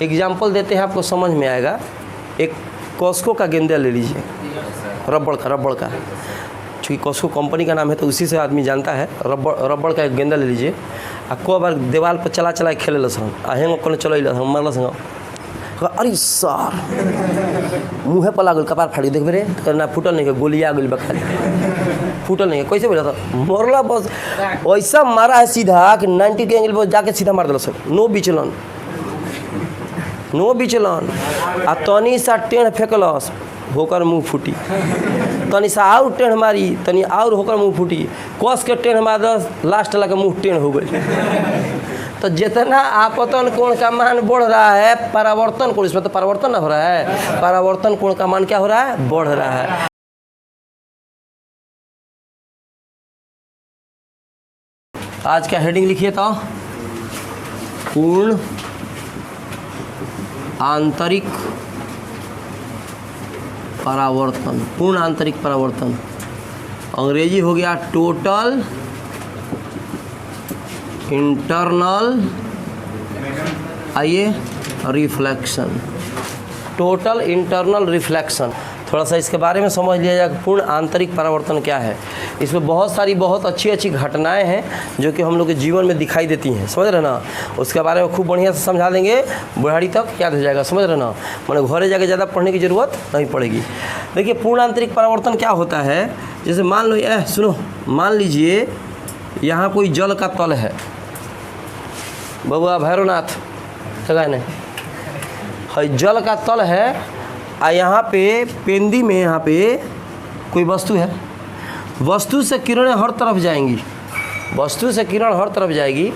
Example देते हैं, आपको समझ में आएगा। एक कॉस्को का गेंदा ले लीजिए, रबड़ का, चूँकि कॉस्को कंपनी का नाम है तो उसी से आदमी जानता है। रबड़ का एक गेंदा ले लीजिए आ को बार दीवार पर चला खेले लसन हेंग को चल मरल संग अरे सर मुँहे पर लागल कपार फाड़ी देख रे ना फूटल नहीं गोलिया गल खाली फूटल नहीं कैसे बोला था मरला बस ऐसा मारा है सीधा कि 90 के एंगल पर जाके सीधा मार दिल सब। नो बिचलन आ तनी सा टेढ़ फेंकलस होकर मुँह फूटी, तनी सा और टेढ़ मारी तनी और होकर मुँह फूटी, कस के टेढ़ मार दस लास्ट ला के मुँह टेढ़ हो गई। तो जितना आपतन कोण का मान बढ़ रहा है परावर्तन कोण, इसमें तो परावर्तन ना हो रहा है, परावर्तन कोण का मान क्या हो रहा है, बढ़ रहा है। आज का हेडिंग लिखिए तो पूर्ण आंतरिक परावर्तन। पूर्ण आंतरिक परावर्तन अंग्रेजी हो गया टोटल इंटरनल आइए रिफ्लेक्शन। टोटल इंटरनल रिफ्लेक्शन, थोड़ा सा इसके बारे में समझ लिया जाए। पूर्ण आंतरिक परावर्तन क्या है। इसमें बहुत सारी बहुत अच्छी घटनाएं हैं जो कि हम लोग के जीवन में दिखाई देती हैं, समझ रहे ना। उसके बारे में खूब बढ़िया से समझा देंगे, बुढ़ाड़ी तक याद हो जाएगा, समझ रहे ना। मैंने घरे जाके ज़्यादा पढ़ने की ज़रूरत नहीं पड़ेगी। देखिए पूर्ण आंतरिक परावर्तन क्या होता है। जैसे मान लो सुनो, मान लीजिए यहाँ कोई जल का तल है, बबुआ भैरवनाथ जगह नहीं है, जल का तल है आ यहाँ पे पेंदी में यहाँ पे कोई वस्तु है, वस्तु से किरणें हर तरफ जाएंगी, वस्तु से किरण हर तरफ जाएगी।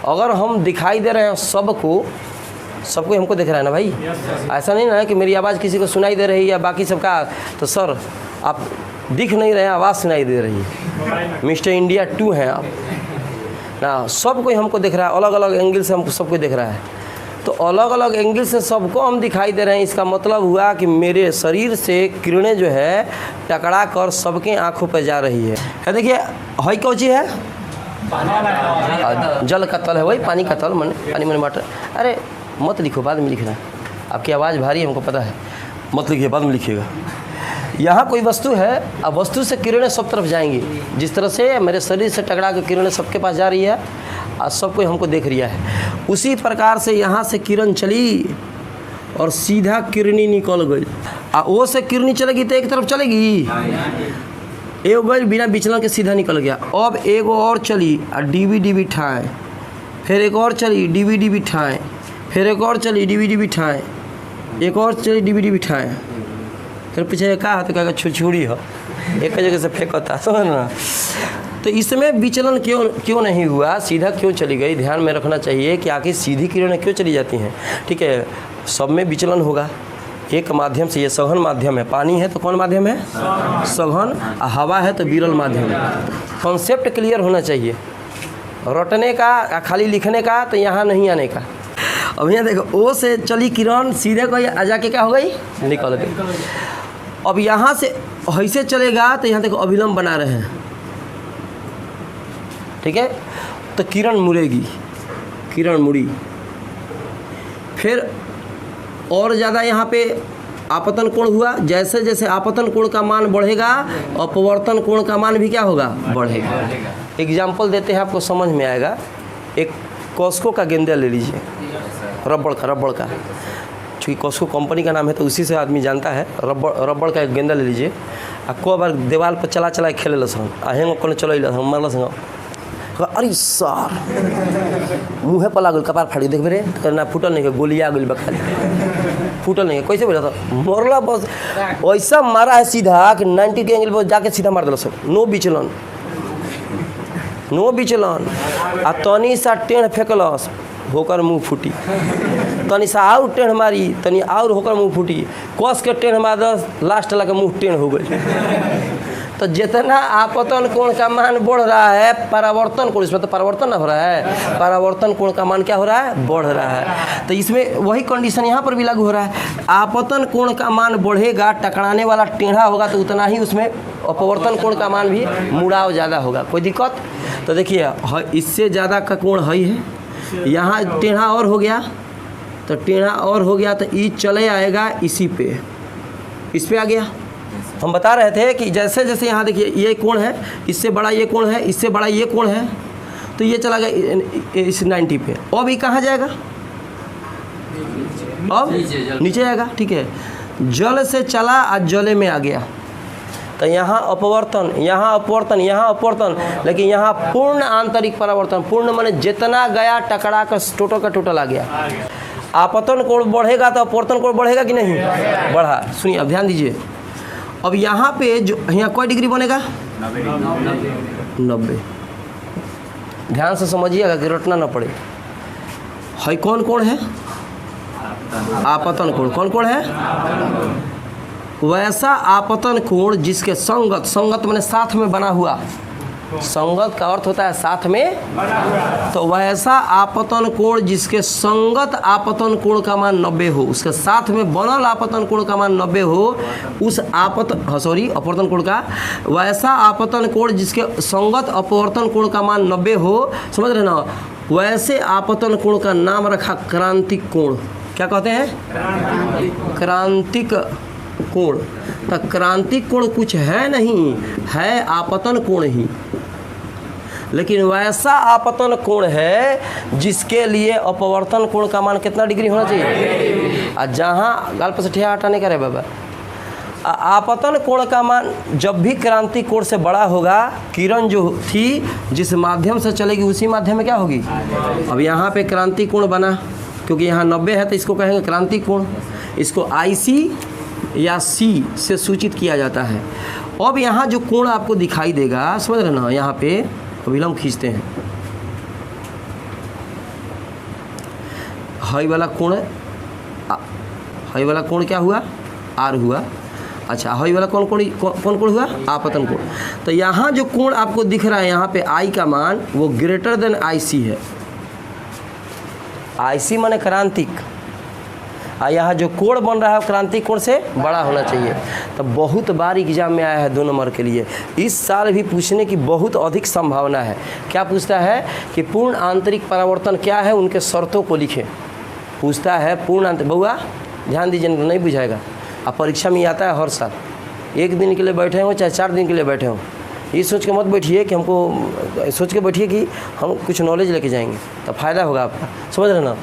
अगर हम दिखाई दे रहे हैं सबको हमको दिख रहा है ना भाई, ऐसा नहीं ना है कि मेरी आवाज़ किसी को सुनाई दे रही है या बाकी सबका, तो सर आप दिख नहीं रहे हैं, आवाज़ सुनाई दे रही है, मिस्टर इंडिया 2 हैं आप ना। सब कोई हमको दिख रहा है, अलग अलग एंगल से हमको सबको दिख रहा है। तो अलग अलग एंगल से सबको हम दिखाई दे रहे हैं, इसका मतलब हुआ कि मेरे शरीर से किरणें जो है टकरा कर सबके आँखों पर जा रही है। देखिए हई कौन चीज़ है, जल का तल है, वही पानी का तल, पानी में वाटर। अरे मत लिखो, बाद में लिखना, आपकी आवाज़ भारी है हमको पता है, मत लिखिए, बाद में लिखिएगा। यहाँ कोई वस्तु है, अब वस्तु से किरणें सब तरफ जाएंगी, जिस तरह से मेरे शरीर से टकरा कर किरणें सबके पास जा रही है और सब कोई हमको देख रहा है। उसी प्रकार से यहाँ से किरण चली और सीधा किरनी निकल गई, वो से किरनी चलेगी तो एक तरफ चलेगी, एगो गई बिना बिचलन के सीधा निकल गया। अब एगो और चली और डीवी बिठाएँ, फिर एक और चली डीवी बिठाएँ, फिर एक और चली डीवी बिठाएँ, एक और चली डीवी बिठाएँ, फिर पीछे क्या है तो क्या छुछुड़ी हो, एक जगह से फेंकता, समझ ना। तो इसमें विचलन क्यों नहीं हुआ, सीधा क्यों चली गई। ध्यान में रखना चाहिए कि आखिर सीधी किरणें क्यों चली जाती हैं। ठीक है, सब में विचलन होगा एक माध्यम से, ये सघन माध्यम है, पानी है तो कौन माध्यम है, सघन, हवा है तो विरल माध्यम है। कॉन्सेप्ट क्लियर होना चाहिए, रटने का खाली लिखने का तो यहाँ नहीं आने का। अब यहाँ देखो, ओ से चली किरण सीधे कोई आ जाके क्या हो गई, निकल गई। अब यहाँ से ऐसे चलेगा तो यहाँ देखो अभिलंब बना रहे हैं, ठीक है, तो किरण मुड़ेगी, किरण मुड़ी, फिर और ज़्यादा यहाँ पे आपतन कोण हुआ। जैसे जैसे आपतन कोण का मान बढ़ेगा अपवर्तन कोण का मान भी क्या होगा, बढ़ेगा। एग्जाम्पल देते हैं, आपको समझ में आएगा। एक कॉस्को का गेंदा ले लीजिए, रबड़ का, चूँकि कॉस्को कंपनी का नाम है तो उसी से आदमी जानता है। रबड़ का एक गेंदा ले लीजिए आ को बार दीवार पर चला खेले लसन हेंग को चल मरल संग अरे सर मुँहे पर लागल कपार फाड़ी देख रे ना फूटल नहीं गोलिया गल खाली फूटल नहीं कैसे बोला था मरला बस ऐसा मारा है सीधा कि 90 के एंगल पर जाके सीधा मार दिल सब। नो बिचलन आ तनी सा टेढ़ फेंकलस होकर मुँह फूटी, तनी सा और टेढ़ मारी तनी और होकर मुँह फूटी, कस के टेढ़ मार दस लास्ट ला के मुँह टेढ़ हो गई। तो जितना आपतन कोण का मान बढ़ रहा है परावर्तन कोण, इसमें तो परावर्तन ना हो रहा है, परावर्तन कोण का मान क्या हो रहा है, बढ़ रहा है। तो इसमें वही कंडीशन यहाँ पर भी लागू हो रहा है। आपतन कोण का मान बढ़ेगा, टकराने वाला टेढ़ा होगा तो उतना ही उसमें अपवर्तन कोण का मान भी मुड़ाव ज़्यादा होगा। कोई दिक्कत? तो देखिए इससे ज़्यादा का कोण है, यहाँ टेढ़ा और हो गया, तो टेढ़ा और हो गया तो ई चले आएगा इसी पे, इस पे आ गया। हम बता रहे थे कि जैसे जैसे यहाँ देखिए ये कोण है, इससे बड़ा ये कोण है, इससे बड़ा ये कोण है, तो ये चला गया इस 90 पे। अब ये कहाँ जाएगा? अब नीचे जाएगा। ठीक है, जल से चला और जले में आ गया, तो यहाँ अपवर्तन, यहाँ अपवर्तन, यहाँ अपवर्तन, लेकिन यहाँ पूर्ण आंतरिक परावर्तन। पूर्ण माने जितना गया टकरा का टोटल का टोटल आ गया। आपतन कोण बढ़ेगा तो अपवर्तन कोण बढ़ेगा कि नहीं? बढ़ा। सुनिए अब ध्यान दीजिए, अब यहाँ पे जो यहाँ कोई डिग्री बनेगा? 90। ध्यान से समझिएगा कि रटना न पड़े। है कौन कोण है? आपतन कोण। कौन कोण है? वैसा आपतन कोण जिसके संगत, संगत माने साथ में बना हुआ, संगत का अर्थ होता है साथ में, तो वैसा आपतन कोण जिसके संगत आपतन कोण का मान 90 हो, उसके साथ में बनल आपतन कोण का मान 90 हो, उस अपवर्तन कोण का, वैसा आपतन कोण जिसके संगत अपवर्तन कोण का मान 90 हो, समझ रहे ना? वैसे आपतन कोण का नाम रखा क्रांतिक कोण। क्या कहते हैं? क्रांतिक कोण। तो क्रांतिक कोण कुछ है नहीं, है आपतन कोण ही, लेकिन वैसा आपतन कोण है जिसके लिए अपवर्तन कोण का मान कितना डिग्री होना चाहिए? और जहाँ गाल पर से ठिया हटाने का रहे बाबा, आपतन कोण का मान जब भी क्रांतिक कोण से बड़ा होगा, किरण जो थी जिस माध्यम से चलेगी उसी माध्यम में क्या होगी? अब यहाँ पे क्रांतिक कोण बना, क्योंकि यहाँ 90 है तो इसको कहेंगे क्रांतिक कोण। इसको IC या C से सूचित किया जाता है। अब यहाँ जो कोण आपको दिखाई देगा, समझ रहे ना? यहाँ पे अभिलंब खींचते हैं, हाई वाला कोण, हाई वाला कोण क्या हुआ? R हुआ। अच्छा, हाई वाला कौन कोण हुआ? आपतन कोण। तो यहाँ जो कोण आपको दिख रहा है यहाँ पे I का मान वो ग्रेटर देन IC है। IC माने क्रांतिक, और यहाँ जो कोण बन रहा है क्रांतिक कोण से बड़ा होना चाहिए। तो बहुत बार एग्जाम में आया है 2 नंबर के लिए, इस साल भी पूछने की बहुत अधिक संभावना है। क्या पूछता है कि पूर्ण आंतरिक परावर्तन क्या है, उनके शर्तों को लिखें। पूछता है पूर्ण आंतरिक। बउआ ध्यान दीजिए, नहीं बुझाएगा। अब परीक्षा में आता है हर साल, 1 दिन के लिए बैठे हो चाहे 4 दिन के लिए बैठे हो, ये सोच के मत बैठिए कि हमको, सोच के बैठिए कि हम कुछ नॉलेज लेके जाएंगे, तो फायदा होगा आपका। समझ रहे ना?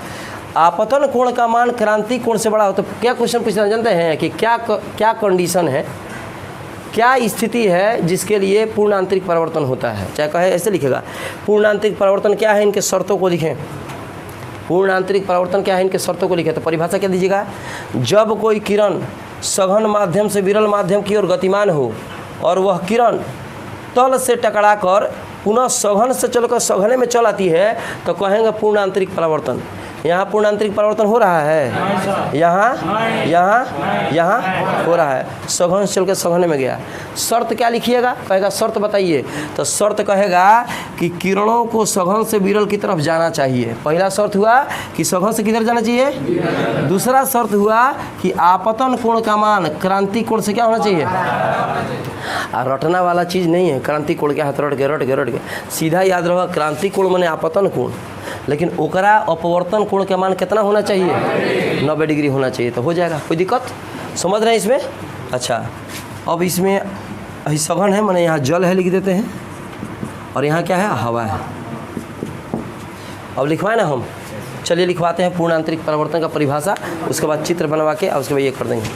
आपतन कोण का मान क्रांतिक कोण से बड़ा हो, तो क्या क्वेश्चन पूछना जानते हैं कि क्या कंडीशन है, क्या स्थिति है जिसके लिए पूर्ण आंतरिक परिवर्तन होता है? चाहे कहे ऐसे लिखेगा, पूर्ण आंतरिक परिवर्तन क्या है, इनके शर्तों को लिखें। पूर्ण आंतरिक परिवर्तन क्या है, इनके शर्तों को लिखें। तो परिभाषा क्या दीजिएगा? जब कोई किरण सघन माध्यम से विरल माध्यम की ओर गतिमान हो और वह किरण तल से टकराकर पुनः सघन से चलकर सघने में चल आती है, तो कहेंगे पूर्ण आंतरिक परिवर्तन। यहाँ पूर्ण आंतरिक परिवर्तन हो रहा है, यहाँ हो रहा है, सघन से चल के सघने में गया। शर्त क्या लिखिएगा? कहेगा शर्त बताइए। तो शर्त कहेगा कि किरणों को सघन से विरल की तरफ जाना चाहिए। पहला शर्त हुआ कि सघन से किधर जाना चाहिए? दूसरा शर्त हुआ कि आपतन कोण का मान क्रांतिक कोण से क्या होना चाहिए? और रटना वाला चीज़ नहीं है। क्रांतिक कोण क्या हाथ रट के सीधा याद रहो, क्रांतिक कोण माने आपतन कोण, लेकिन ओकरा अपवर्तन कोण का मान कितना होना चाहिए? 90 डिग्री होना चाहिए, तो हो जाएगा। कोई दिक्कत समझ रहे हैं इसमें? अच्छा, अब इसमें सघन है माने यहाँ जल है लिख देते हैं, और यहाँ क्या है? हवा है। अब लिखवाए ना हम, चलिए लिखवाते हैं पूर्ण आंतरिक परिवर्तन का परिभाषा, उसके बाद चित्र बनवा के और उसके बाद ये कर देंगे।